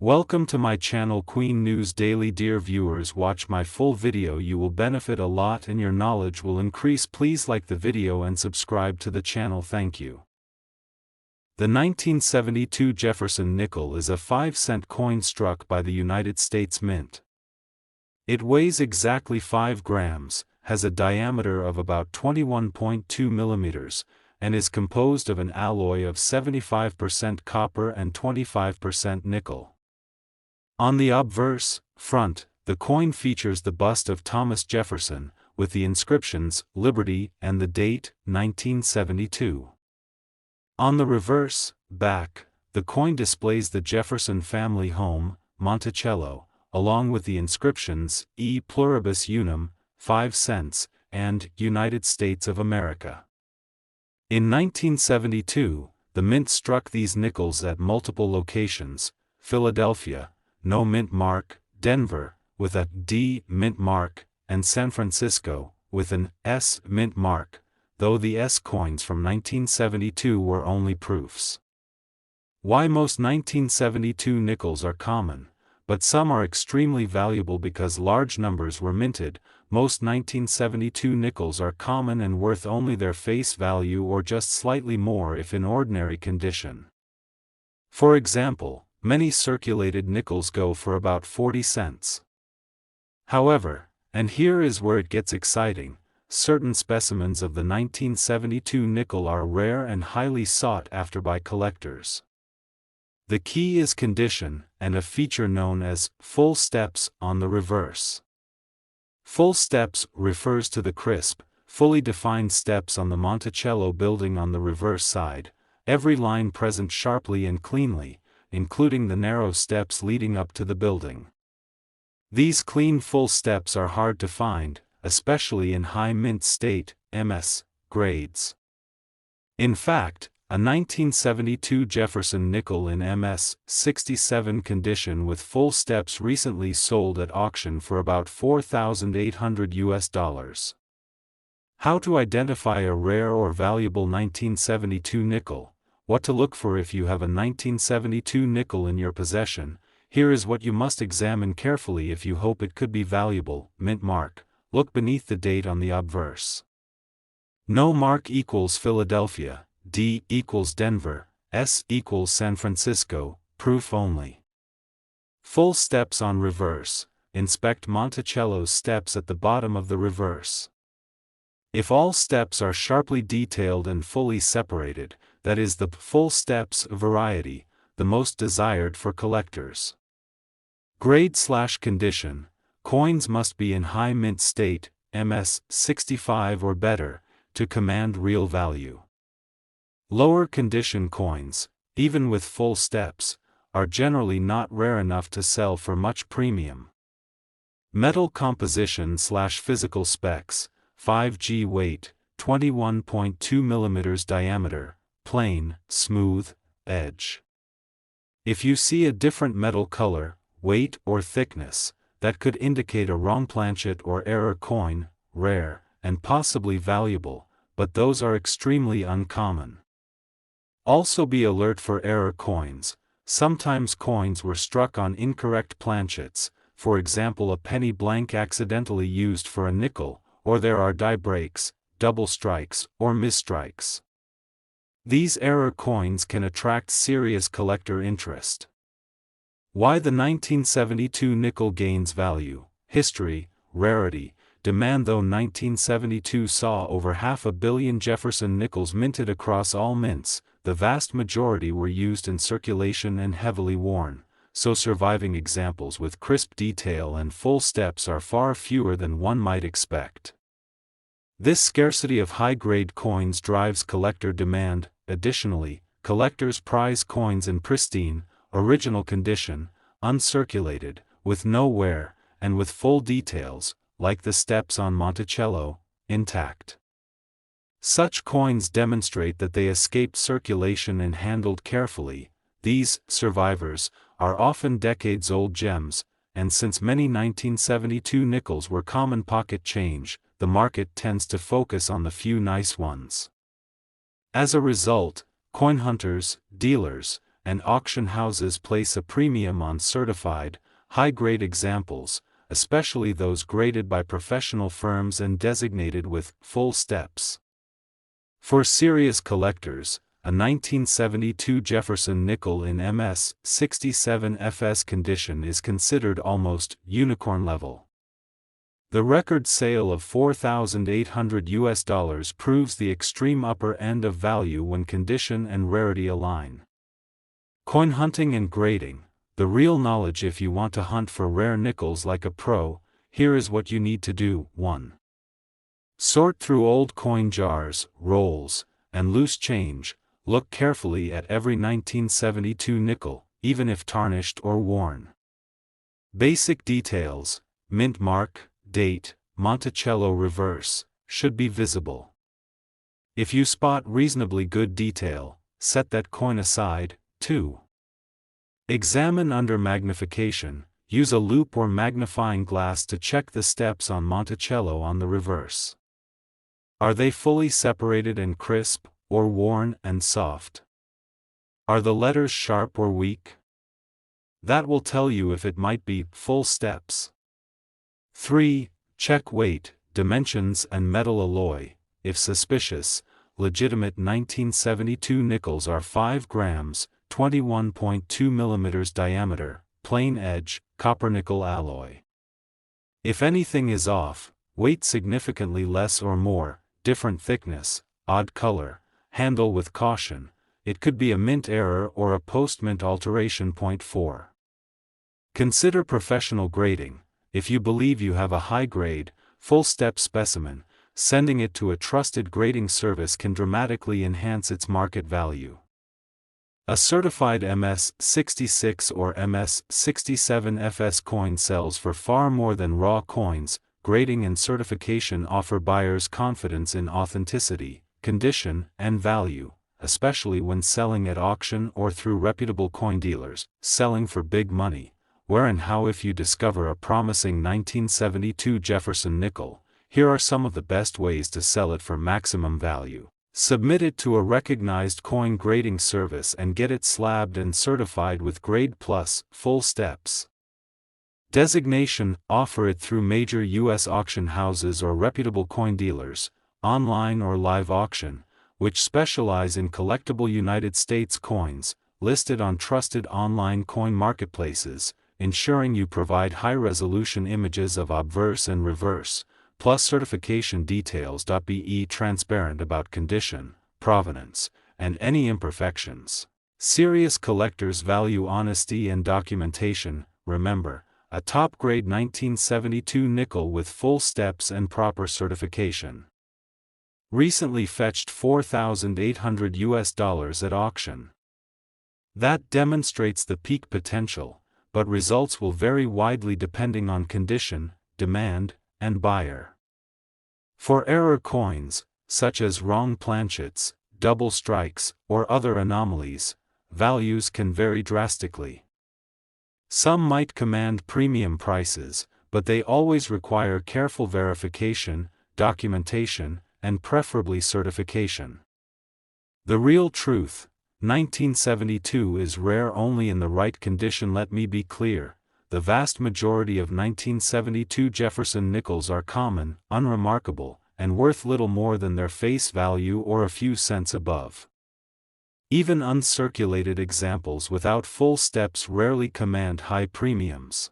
Welcome to my channel Queen News Daily. Dear viewers, watch my full video, you will benefit a lot and your knowledge will increase. Please like the video and subscribe to the channel. Thank you. The 1972 Jefferson Nickel is a 5-cent coin struck by the United States Mint. It weighs exactly 5 grams, has a diameter of about 21.2 millimeters, and is composed of an alloy of 75% copper and 25% nickel. On the obverse front, the coin features the bust of Thomas Jefferson, with the inscriptions Liberty and the date 1972. On the reverse back, the coin displays the Jefferson family home, Monticello, along with the inscriptions E Pluribus Unum, 5 cents, and United States of America. In 1972, the Mint struck these nickels at multiple locations: Philadelphia, no mint mark; Denver, with a D mint mark; and San Francisco, with an S mint mark, though the S coins from 1972 were only proofs. Why most 1972 nickels are common, but some are extremely valuable because large numbers were minted. Most 1972 nickels are common and worth only their face value or just slightly more if in ordinary condition. For example, many circulated nickels go for about 40 cents. However, and here is where it gets exciting, certain specimens of the 1972 nickel are rare and highly sought after by collectors. The key is condition, and a feature known as full steps on the reverse. Full steps refers to the crisp, fully defined steps on the Monticello building on the reverse side, every line present sharply and cleanly, including the narrow steps leading up to the building. These clean full steps are hard to find, especially in high mint state, MS, grades. In fact, a 1972 Jefferson nickel in MS 67 condition with full steps recently sold at auction for about $4,800. How to identify a rare or valuable 1972 nickel? What to look for if you have a 1972 nickel in your possession? Here is what you must examine carefully if you hope it could be valuable. Mint mark. Look beneath the date on the obverse. No mark equals Philadelphia, D equals Denver, S equals San Francisco, proof only. Full steps on reverse. Inspect Monticello's steps at the bottom of the reverse. If all steps are sharply detailed and fully separated, that is the full steps variety, the most desired for collectors. Grade/condition. Coins must be in high mint state, MS 65 or better, to command real value. Lower condition coins, even with full steps, are generally not rare enough to sell for much premium. Metal composition/physical specs: 5G weight, 21.2 mm diameter, plain, smooth, edge. If you see a different metal color, weight or thickness, that could indicate a wrong planchet or error coin, rare, and possibly valuable, but those are extremely uncommon. Also be alert for error coins. Sometimes coins were struck on incorrect planchets, for example a penny blank accidentally used for a nickel, or there are die breaks, double strikes, or misstrikes. These error coins can attract serious collector interest. Why the 1972 nickel gains value. History, rarity, demand. Though 1972 saw over 500 million Jefferson nickels minted across all mints, the vast majority were used in circulation and heavily worn, so surviving examples with crisp detail and full steps are far fewer than one might expect. This scarcity of high-grade coins drives collector demand. Additionally, collectors prize coins in pristine, original condition, uncirculated, with no wear, and with full details, like the steps on Monticello, intact. Such coins demonstrate that they escaped circulation and handled carefully. These survivors are often decades-old gems, and since many 1972 nickels were common pocket change, the market tends to focus on the few nice ones. As a result, coin hunters, dealers, and auction houses place a premium on certified, high-grade examples, especially those graded by professional firms and designated with full steps. For serious collectors, a 1972 Jefferson Nickel in MS 67 FS condition is considered almost unicorn level. The record sale of $4,800 proves the extreme upper end of value when condition and rarity align. Coin hunting and grading, the real knowledge. If you want to hunt for rare nickels like a pro, here is what you need to do. 1. Sort through old coin jars, rolls, and loose change. Look carefully at every 1972 nickel, even if tarnished or worn. Basic details: mint mark, date, Monticello reverse, should be visible. If you spot reasonably good detail, set that coin aside. 2. Examine under magnification. Use a loupe or magnifying glass to check the steps on Monticello on the reverse. Are they fully separated and crisp, or worn and soft? Are the letters sharp or weak? That will tell you if it might be full steps. 3. Check weight, dimensions and metal alloy. If suspicious, legitimate 1972 nickels are 5 grams, 21.2 mm diameter, plain edge, copper nickel alloy. If anything is off, weight significantly less or more, different thickness, odd color, handle with caution. It could be a mint error or a post-mint alteration. 4. Consider professional grading. If you believe you have a high-grade, full-step specimen, sending it to a trusted grading service can dramatically enhance its market value. A certified MS 66 or MS 67 FS coin sells for far more than raw coins. Grading and certification offer buyers confidence in authenticity, condition, and value, especially when selling at auction or through reputable coin dealers. Selling for big money. Where and how? If you discover a promising 1972 Jefferson Nickel, here are some of the best ways to sell it for maximum value. Submit it to a recognized coin grading service and get it slabbed and certified with Grade Plus, full steps. Designation: offer it through major U.S. auction houses or reputable coin dealers, online or live auction, which specialize in collectible United States coins, listed on trusted online coin marketplaces, ensuring you provide high-resolution images of obverse and reverse, plus certification details. Be transparent about condition, provenance, and any imperfections. Serious collectors value honesty and documentation. Remember, a top-grade 1972 nickel with full steps and proper certification recently fetched $4,800 at auction. That demonstrates the peak potential, but results will vary widely depending on condition, demand, and buyer. For error coins, such as wrong planchets, double strikes, or other anomalies, values can vary drastically. Some might command premium prices, but they always require careful verification, documentation, and preferably certification. The real truth: 1972 is rare only in the right condition. Let me be clear, the vast majority of 1972 Jefferson nickels are common, unremarkable, and worth little more than their face value or a few cents above. Even uncirculated examples without full steps rarely command high premiums.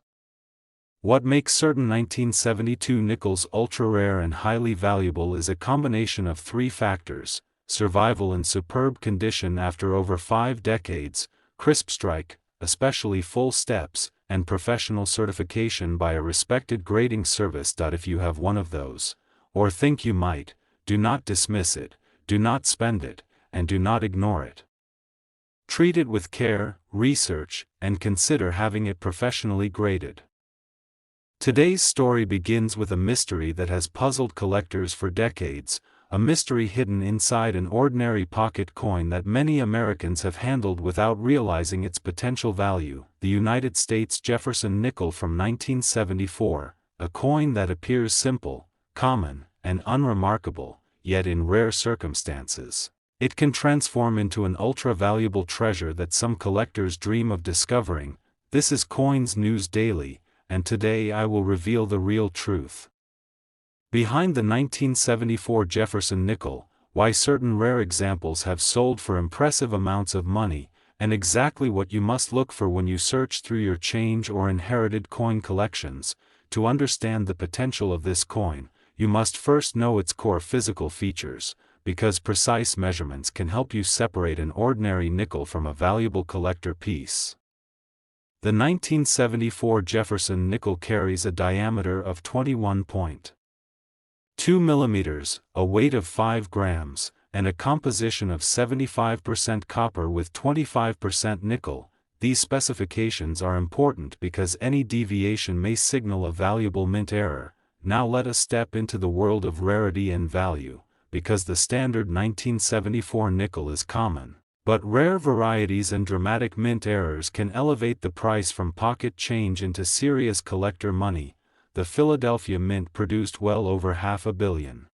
What makes certain 1972 nickels ultra-rare and highly valuable is a combination of 3 factors: survival in superb condition after over 5 decades, crisp strike, especially full steps, and professional certification by a respected grading service. If you have one of those, or think you might, do not dismiss it, do not spend it, and do not ignore it. Treat it with care, research, and consider having it professionally graded. Today's story begins with a mystery that has puzzled collectors for decades, a mystery hidden inside an ordinary pocket coin that many Americans have handled without realizing its potential value: the United States Jefferson Nickel from 1974, a coin that appears simple, common, and unremarkable, yet in rare circumstances, It can transform into an ultra-valuable treasure that some collectors dream of discovering. This is Coins News Daily, and today I will reveal the real truth behind the 1974 Jefferson Nickel, why certain rare examples have sold for impressive amounts of money, and exactly what you must look for when you search through your change or inherited coin collections. To understand the potential of this coin, you must first know its core physical features, because precise measurements can help you separate an ordinary nickel from a valuable collector piece. The 1974 Jefferson Nickel carries a diameter of 21.2 mm, a weight of 5 grams, and a composition of 75% copper with 25% nickel. These specifications are important because any deviation may signal a valuable mint error. Now let us step into the world of rarity and value, because the standard 1974 nickel is common, but rare varieties and dramatic mint errors can elevate the price from pocket change into serious collector money. The Philadelphia Mint produced well over $500 million.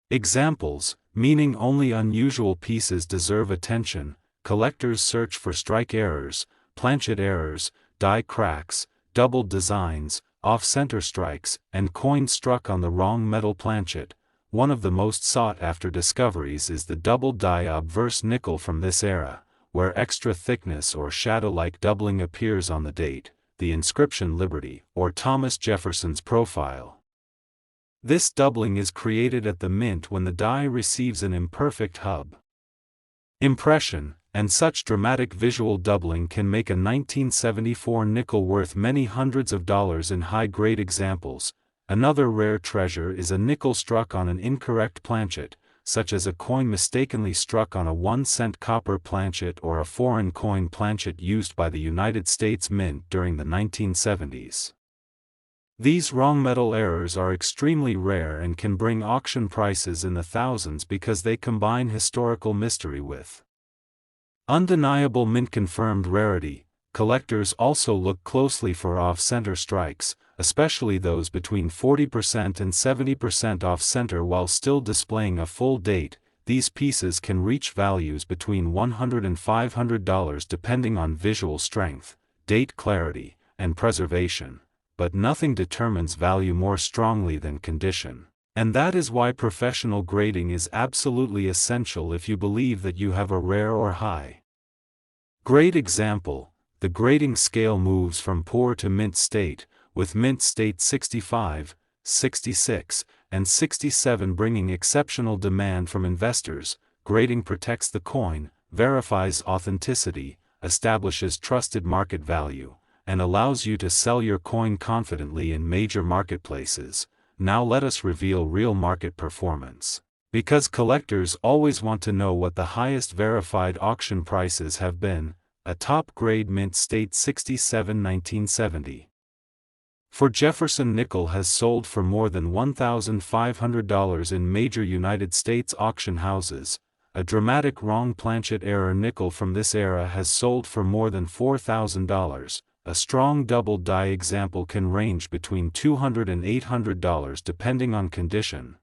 Examples, meaning only unusual pieces deserve attention. Collectors search for strike errors, planchet errors, die cracks, doubled designs, off-center strikes, and coins struck on the wrong metal planchet. One of the most sought-after discoveries is the doubled die obverse nickel from this era, where extra thickness or shadow-like doubling appears on the date, the inscription Liberty, or Thomas Jefferson's profile. This doubling is created at the mint when the die receives an imperfect hub impression, and such dramatic visual doubling can make a 1974 nickel worth many hundreds of dollars in high-grade examples. Another rare treasure is a nickel struck on an incorrect planchet, such as a coin mistakenly struck on a 1-cent copper planchet or a foreign coin planchet used by the United States Mint during the 1970s. These wrong metal errors are extremely rare and can bring auction prices in the thousands because they combine historical mystery with undeniable mint-confirmed rarity. Collectors also look closely for off-center strikes, especially those between 40% and 70% off-center while still displaying a full date. These pieces can reach values between $100 and $500 depending on visual strength, date clarity, and preservation. But nothing determines value more strongly than condition. And that is why professional grading is absolutely essential if you believe that you have a rare or high grade example. The grading scale moves from poor to mint state, with mint state 65, 66, and 67 bringing exceptional demand from investors. Grading protects the coin, verifies authenticity, establishes trusted market value, and allows you to sell your coin confidently in major marketplaces. Now let us reveal real market performance, because collectors always want to know what the highest verified auction prices have been. A top-grade mint state 67 1970 for Jefferson Nickel has sold for more than $1,500 in major United States auction houses. A dramatic wrong planchet error nickel from this era has sold for more than $4,000. A strong double die example can range between $200 and $800 depending on condition.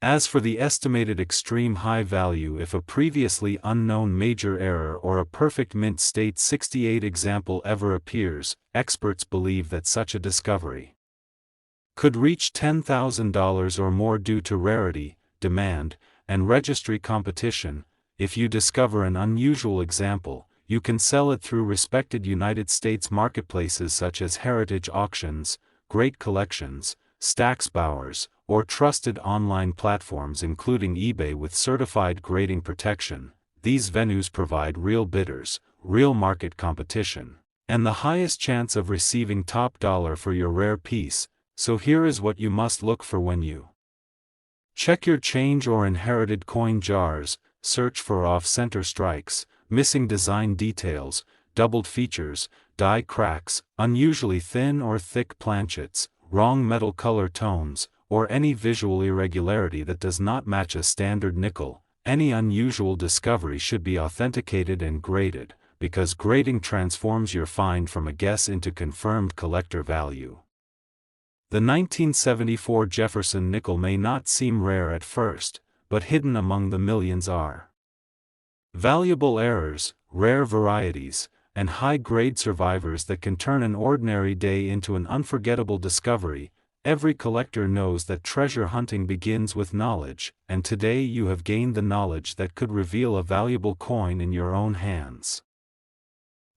As for the estimated extreme high value, if a previously unknown major error or a perfect mint state 68 example ever appears, experts believe that such a discovery could reach $10,000 or more due to rarity, demand, and registry competition. If you discover an unusual example, you can sell it through respected United States marketplaces such as Heritage Auctions, Great Collections, Stack's Bowers, or trusted online platforms including eBay with certified grading protection. These venues provide real bidders, real market competition, and the highest chance of receiving top dollar for your rare piece. So here is what you must look for when you check your change or inherited coin jars. Search for off-center strikes, missing design details, doubled features, die cracks, unusually thin or thick planchets, wrong metal color tones, or any visual irregularity that does not match a standard nickel. Any unusual discovery should be authenticated and graded, because grading transforms your find from a guess into confirmed collector value. The 1974 Jefferson Nickel may not seem rare at first, but hidden among the millions are valuable errors, rare varieties, and high-grade survivors that can turn an ordinary day into an unforgettable discovery. Every collector knows that treasure hunting begins with knowledge, and today you have gained the knowledge that could reveal a valuable coin in your own hands.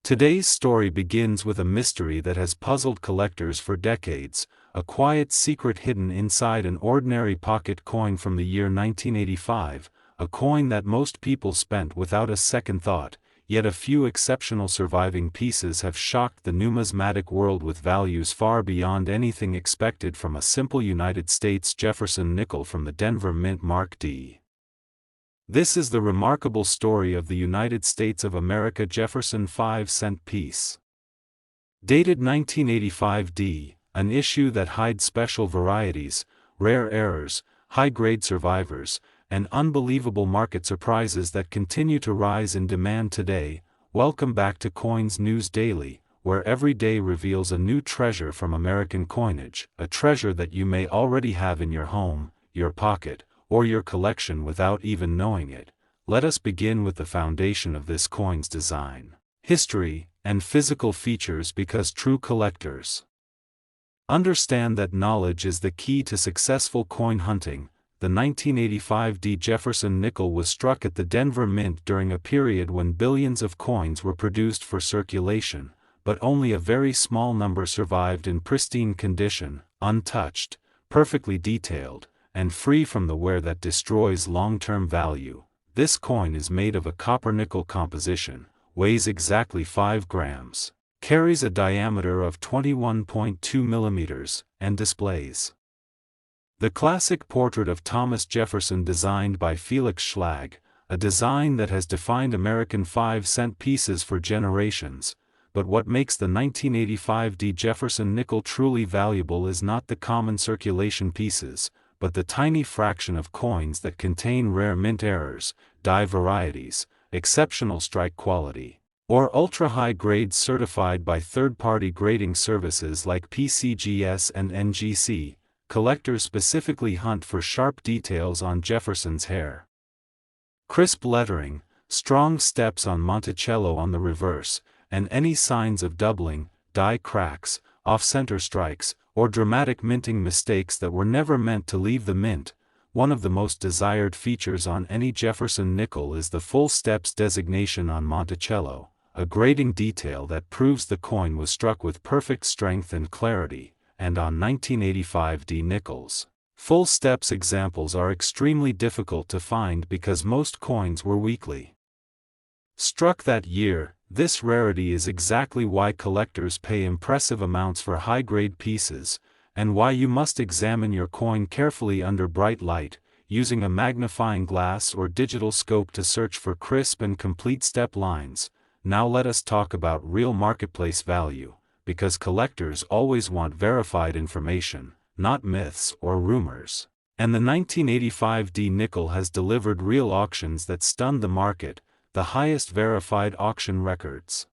Today's story begins with a mystery that has puzzled collectors for decades, a quiet secret hidden inside an ordinary pocket coin from the year 1985, a coin that most people spent without a second thought. Yet a few exceptional surviving pieces have shocked the numismatic world with values far beyond anything expected from a simple United States Jefferson nickel from the Denver Mint Mark D. This is the remarkable story of the United States of America Jefferson 5-cent piece. Dated 1985 D, an issue that hides special varieties, rare errors, high-grade survivors, and unbelievable market surprises that continue to rise in demand today. Welcome back to Coins News Daily, where every day reveals a new treasure from American coinage, a treasure that you may already have in your home, your pocket, or your collection without even knowing it. Let us begin with the foundation of this coin's design, history, and physical features, because true collectors understand that knowledge is the key to successful coin hunting. The 1985 D Jefferson nickel was struck at the Denver Mint during a period when billions of coins were produced for circulation, but only a very small number survived in pristine condition, untouched, perfectly detailed, and free from the wear that destroys long-term value. This coin is made of a copper-nickel composition, weighs exactly 5 grams, carries a diameter of 21.2 millimeters, and displays the classic portrait of Thomas Jefferson designed by Felix Schlag, a design that has defined American 5-cent pieces for generations. But what makes the 1985 D Jefferson nickel truly valuable is not the common circulation pieces, but the tiny fraction of coins that contain rare mint errors, die varieties, exceptional strike quality, or ultra-high grades certified by third-party grading services like PCGS and NGC. Collectors specifically hunt for sharp details on Jefferson's hair, crisp lettering, strong steps on Monticello on the reverse, and any signs of doubling, die cracks, off-center strikes, or dramatic minting mistakes that were never meant to leave the mint. One of the most desired features on any Jefferson nickel is the full steps designation on Monticello, a grading detail that proves the coin was struck with perfect strength and clarity. And on 1985 D nickels, full steps examples are extremely difficult to find because most coins were weakly struck that year. This rarity is exactly why collectors pay impressive amounts for high-grade pieces, and why you must examine your coin carefully under bright light, using a magnifying glass or digital scope to search for crisp and complete step lines. Now let us talk about real marketplace value, because collectors always want verified information, not myths or rumors. And the 1985 D nickel has delivered real auctions that stunned the market, the highest verified auction records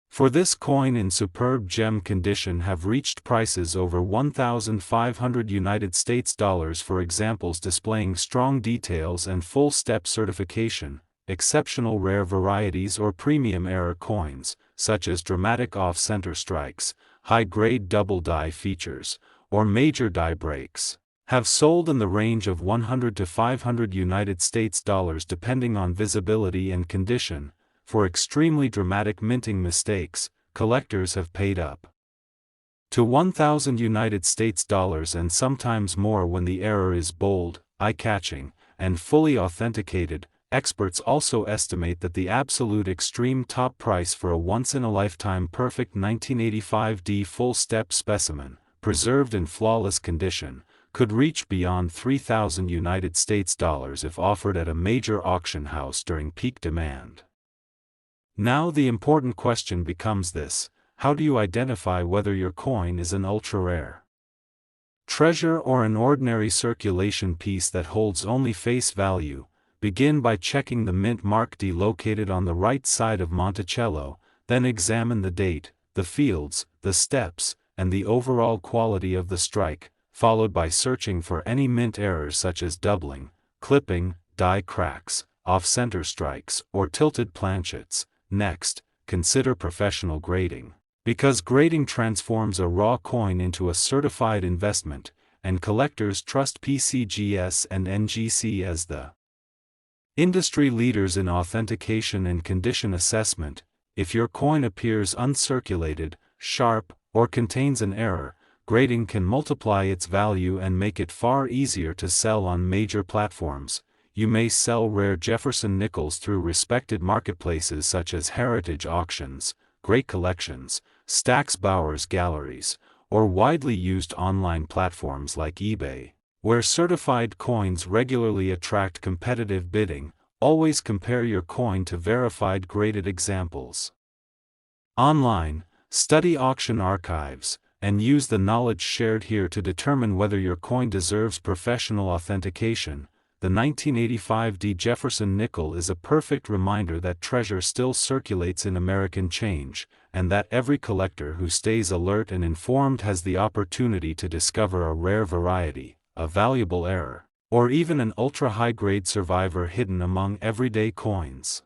for this coin in superb gem condition have reached prices over $1,500 for examples displaying strong details and full step certification. Exceptional rare varieties or premium error coins, such as dramatic off-center strikes, high-grade double die features, or major die breaks, have sold in the range of $100 to $500 depending on visibility and condition. For extremely dramatic minting mistakes, collectors have paid up to $1,000 and sometimes more when the error is bold, eye-catching, and fully authenticated. Experts also estimate that the absolute extreme top price for a once-in-a-lifetime perfect 1985 D full-step specimen, preserved in flawless condition, could reach beyond $3,000 if offered at a major auction house during peak demand. Now the important question becomes this: how do you identify whether your coin is an ultra-rare treasure or an ordinary circulation piece that holds only face value? Begin by checking the mint mark D located on the right side of Monticello, then examine the date, the fields, the steps, and the overall quality of the strike, followed by searching for any mint errors such as doubling, clipping, die cracks, off-center strikes, or tilted planchets. Next, consider professional grading. Because grading transforms a raw coin into a certified investment, and collectors trust PCGS and NGC as the industry leaders in authentication and condition assessment. If your coin appears uncirculated, sharp, or contains an error, grading can multiply its value and make it far easier to sell on major platforms. You may sell rare Jefferson nickels through respected marketplaces such as Heritage Auctions, Great Collections, Stack's Bowers Galleries, or widely used online platforms like eBay, where certified coins regularly attract competitive bidding. Always compare your coin to verified graded examples online. Study auction archives, and use the knowledge shared here to determine whether your coin deserves professional authentication. The 1985 Jefferson Nickel is a perfect reminder that treasure still circulates in American change, and that every collector who stays alert and informed has the opportunity to discover a rare variety, a valuable error, or even an ultra-high-grade survivor hidden among everyday coins.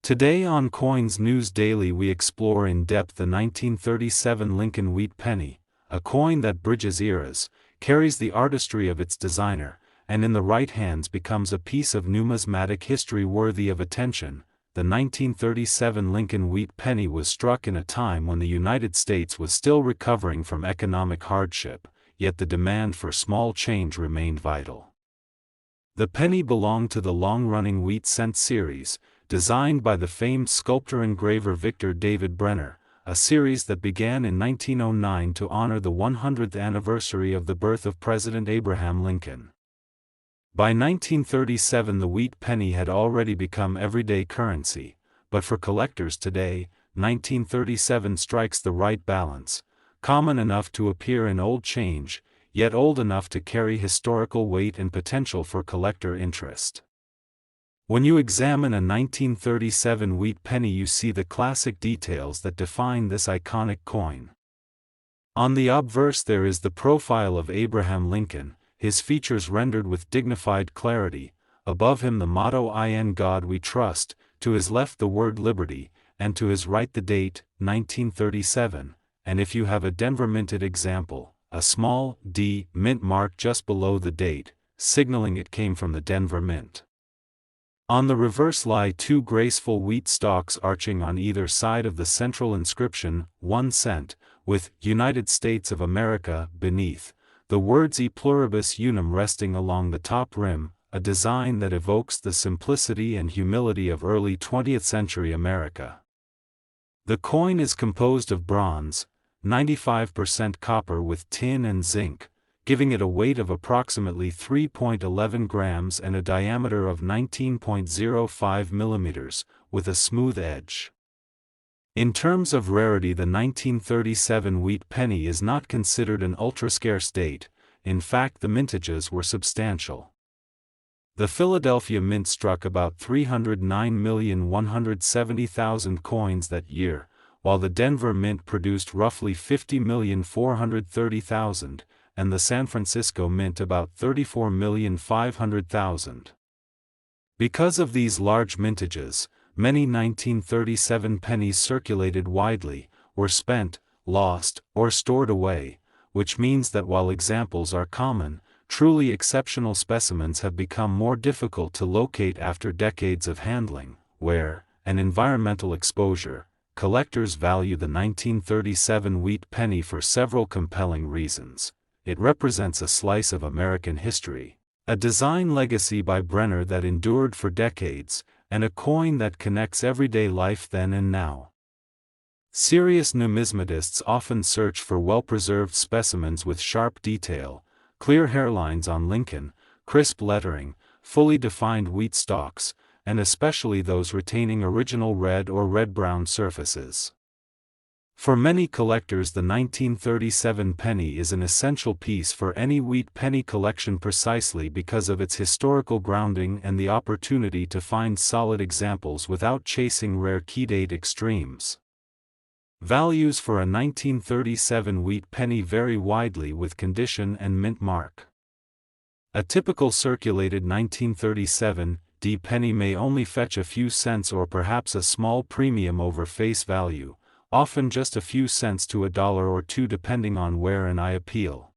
Today on Coins News Daily we explore in depth the 1937 Lincoln Wheat Penny, a coin that bridges eras, carries the artistry of its designer, and in the right hands becomes a piece of numismatic history worthy of attention. The 1937 Lincoln Wheat Penny was struck in a time when the United States was still recovering from economic hardship, yet the demand for small change remained vital. The penny belonged to the long-running wheat cent series, designed by the famed sculptor-engraver Victor David Brenner, a series that began in 1909 to honor the 100th anniversary of the birth of President Abraham Lincoln. By 1937 the wheat penny had already become everyday currency, but for collectors today, 1937 strikes the right balance, common enough to appear in old change, yet old enough to carry historical weight and potential for collector interest. When you examine a 1937 wheat penny you see the classic details that define this iconic coin. On the obverse there is the profile of Abraham Lincoln, his features rendered with dignified clarity, above him the motto "In God We Trust," to his left the word Liberty, and to his right the date, 1937, and if you have a Denver minted example, a small D mint mark just below the date, signaling it came from the Denver Mint. On the reverse lie two graceful wheat stalks arching on either side of the central inscription, 1 cent, with "United States of America" beneath, the words E pluribus unum resting along the top rim, a design that evokes the simplicity and humility of early 20th century America. The coin is composed of bronze, 95% copper with tin and zinc, giving it a weight of approximately 3.11 grams and a diameter of 19.05 millimeters, with a smooth edge. In terms of rarity the 1937 wheat penny is not considered an ultra-scarce date, in fact the mintages were substantial. The Philadelphia Mint struck about 309,170,000 coins that year, while the Denver Mint produced roughly 50,430,000, and the San Francisco Mint about 34,500,000. Because of these large mintages, many 1937 pennies circulated widely, were spent, lost, or stored away, which means that while examples are common, truly exceptional specimens have become more difficult to locate after decades of handling, wear, and environmental exposure. Collectors value the 1937 wheat penny for several compelling reasons. It represents a slice of American history, a design legacy by Brenner that endured for decades, and a coin that connects everyday life then and now. Serious numismatists often search for well-preserved specimens with sharp detail, clear hairlines on Lincoln, crisp lettering, fully defined wheat stalks, and especially those retaining original red or red-brown surfaces. For many collectors the 1937 penny is an essential piece for any wheat penny collection precisely because of its historical grounding and the opportunity to find solid examples without chasing rare keydate extremes. Values for a 1937 wheat penny vary widely with condition and mint mark. A typical circulated 1937 penny may only fetch a few cents or perhaps a small premium over face value, often just a few cents to a dollar or two depending on where and I appeal.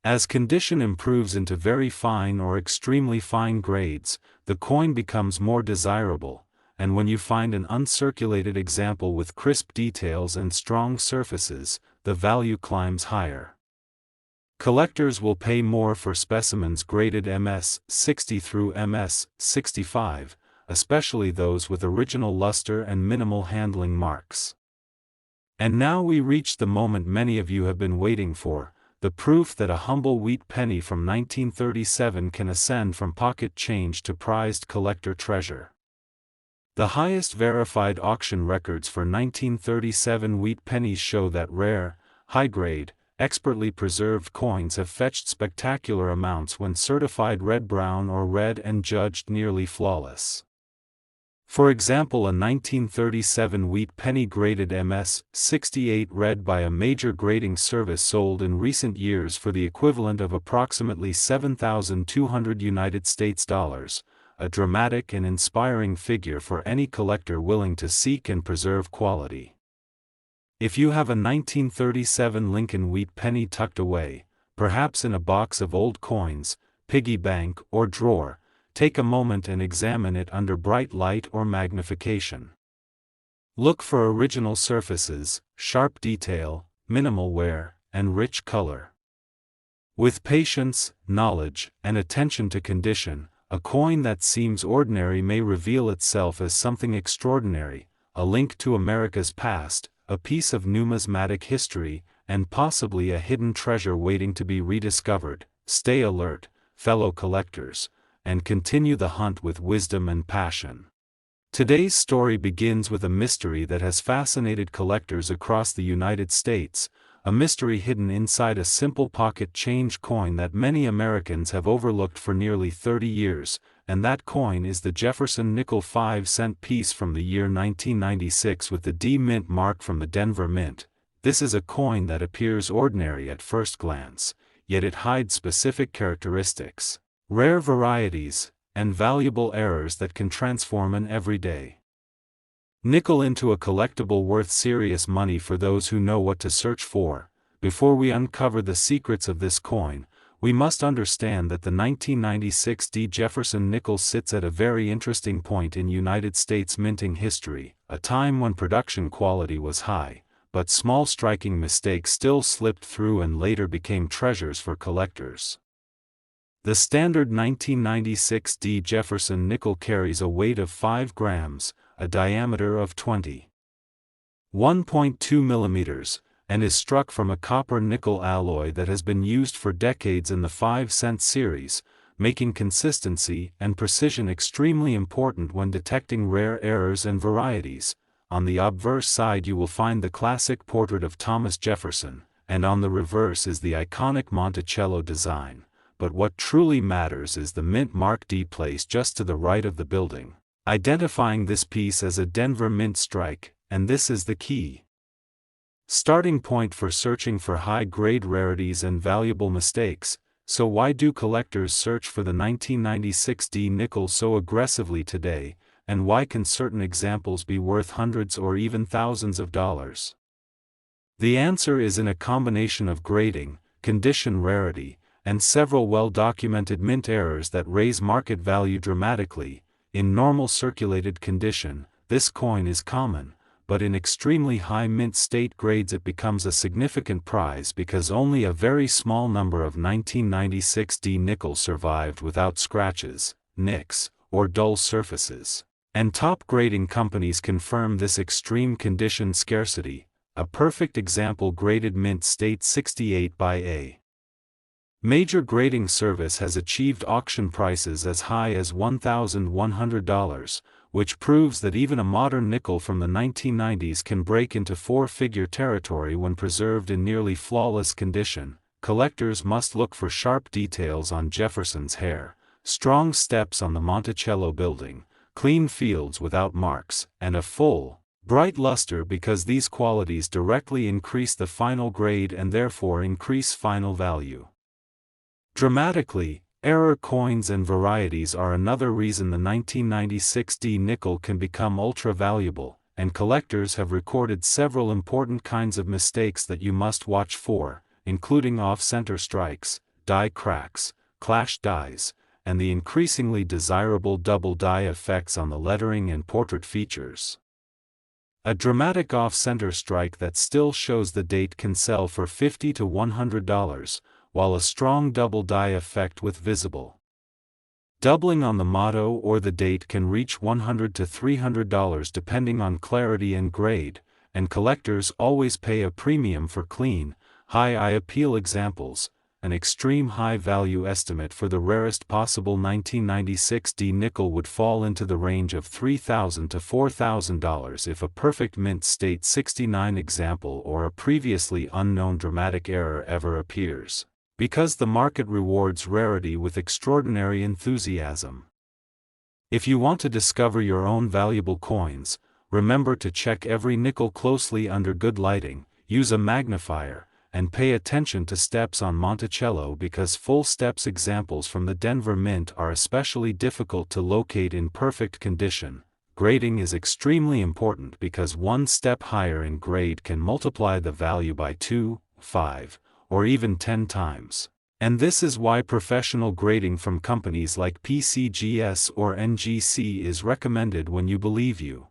As condition improves into very fine or extremely fine grades, the coin becomes more desirable, and when you find an uncirculated example with crisp details and strong surfaces, the value climbs higher. Collectors will pay more for specimens graded MS 60 through MS 65, especially those with original luster and minimal handling marks. And now we reach the moment many of you have been waiting for, the proof that a humble wheat penny from 1937 can ascend from pocket change to prized collector treasure. The highest verified auction records for 1937 wheat pennies show that rare, high-grade, expertly preserved coins have fetched spectacular amounts when certified red-brown or red and judged nearly flawless. For example, a 1937 wheat penny graded MS 68 red by a major grading service sold in recent years for the equivalent of approximately $7,200, a dramatic and inspiring figure for any collector willing to seek and preserve quality. If you have a 1937 Lincoln wheat penny tucked away, perhaps in a box of old coins, piggy bank, or drawer, take a moment and examine it under bright light or magnification. Look for original surfaces, sharp detail, minimal wear, and rich color. With patience, knowledge, and attention to condition, a coin that seems ordinary may reveal itself as something extraordinary, a link to America's past, a piece of numismatic history, and possibly a hidden treasure waiting to be rediscovered. Stay alert, fellow collectors, and continue the hunt with wisdom and passion. Today's story begins with a mystery that has fascinated collectors across the United States, a mystery hidden inside a simple pocket change coin that many Americans have overlooked for nearly 30 years, and that coin is the Jefferson Nickel 5-cent piece from the year 1996 with the D Mint mark from the Denver Mint. This is a coin that appears ordinary at first glance, yet it hides specific characteristics, rare varieties, and valuable errors that can transform an everyday nickel into a collectible worth serious money for those who know what to search for. Before we uncover the secrets of this coin, we must understand that the 1996 D Jefferson Nickel sits at a very interesting point in United States minting history, a time when production quality was high, but small striking mistakes still slipped through and later became treasures for collectors. The standard 1996 D Jefferson Nickel carries a weight of 5 grams, a diameter of 21.2 millimeters, and is struck from a copper-nickel alloy that has been used for decades in the 5-cent series, making consistency and precision extremely important when detecting rare errors and varieties. On the obverse side you will find the classic portrait of Thomas Jefferson, and on the reverse is the iconic Monticello design. But what truly matters is the mint mark D placed just to the right of the building, identifying this piece as a Denver Mint strike, and this is the key starting point for searching for high-grade rarities and valuable mistakes. So why do collectors search for the 1996 D nickel so aggressively today, and why can certain examples be worth hundreds or even thousands of dollars? The answer is in a combination of grading, condition, rarity, and several well-documented mint errors that raise market value dramatically. In normal circulated condition, this coin is common, but in extremely high mint state grades it becomes a significant prize because only a very small number of 1996 D nickel survived without scratches, nicks, or dull surfaces. And top grading companies confirm this extreme condition scarcity. A perfect example, graded mint state 68 by a major grading service has achieved auction prices as high as $1,100, which proves that even a modern nickel from the 1990s can break into four-figure territory when preserved in nearly flawless condition. Collectors must look for sharp details on Jefferson's hair, strong steps on the Monticello building, clean fields without marks, and a full, bright luster, because these qualities directly increase the final grade and therefore increase final value dramatically. Error coins and varieties are another reason the 1996 D nickel can become ultra-valuable, and collectors have recorded several important kinds of mistakes that you must watch for, including off-center strikes, die cracks, clash dies, and the increasingly desirable double die effects on the lettering and portrait features. A dramatic off-center strike that still shows the date can sell for $50 to $100, while a strong double die effect with visible doubling on the motto or the date can reach $100 to $300 depending on clarity and grade, and collectors always pay a premium for clean, high-eye appeal examples. An extreme high-value estimate for the rarest possible 1996 D nickel would fall into the range of $3,000 to $4,000 if a perfect mint state 69 example or a previously unknown dramatic error ever appears, because the market rewards rarity with extraordinary enthusiasm. If you want to discover your own valuable coins, remember to check every nickel closely under good lighting, use a magnifier, and pay attention to steps on Monticello because full steps examples from the Denver Mint are especially difficult to locate in perfect condition. Grading is extremely important because one step higher in grade can multiply the value by 2, 5, or even 10 times. And this is why professional grading from companies like PCGS or NGC is recommended when you believe you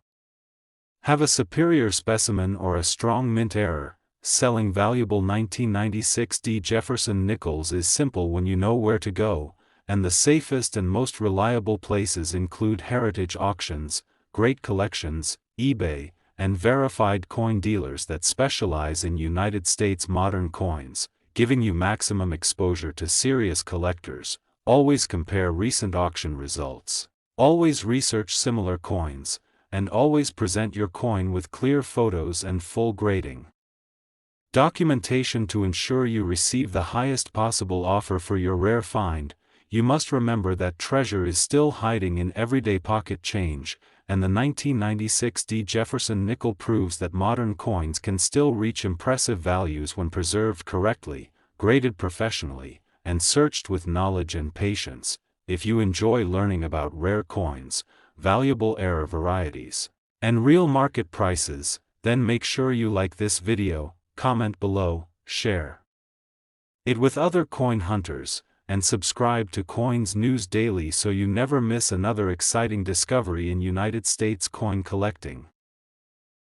have a superior specimen or a strong mint error. Selling valuable 1996 D Jefferson nickels is simple when you know where to go, and the safest and most reliable places include heritage auctions, great collections, eBay, and verified coin dealers that specialize in United States modern coins, giving you maximum exposure to serious collectors. Always compare recent auction results. Always research similar coins, and always present your coin with clear photos and full grading documentation to ensure you receive the highest possible offer for your rare find. You must remember that treasure is still hiding in everyday pocket change, and the 1996 D Jefferson nickel proves that modern coins can still reach impressive values when preserved correctly, graded professionally, and searched with knowledge and patience. If you enjoy learning about rare coins, valuable error varieties, and real market prices, then make sure you like this video, comment below, share it with other coin hunters, and subscribe to Coins News Daily so you never miss another exciting discovery in United States coin collecting.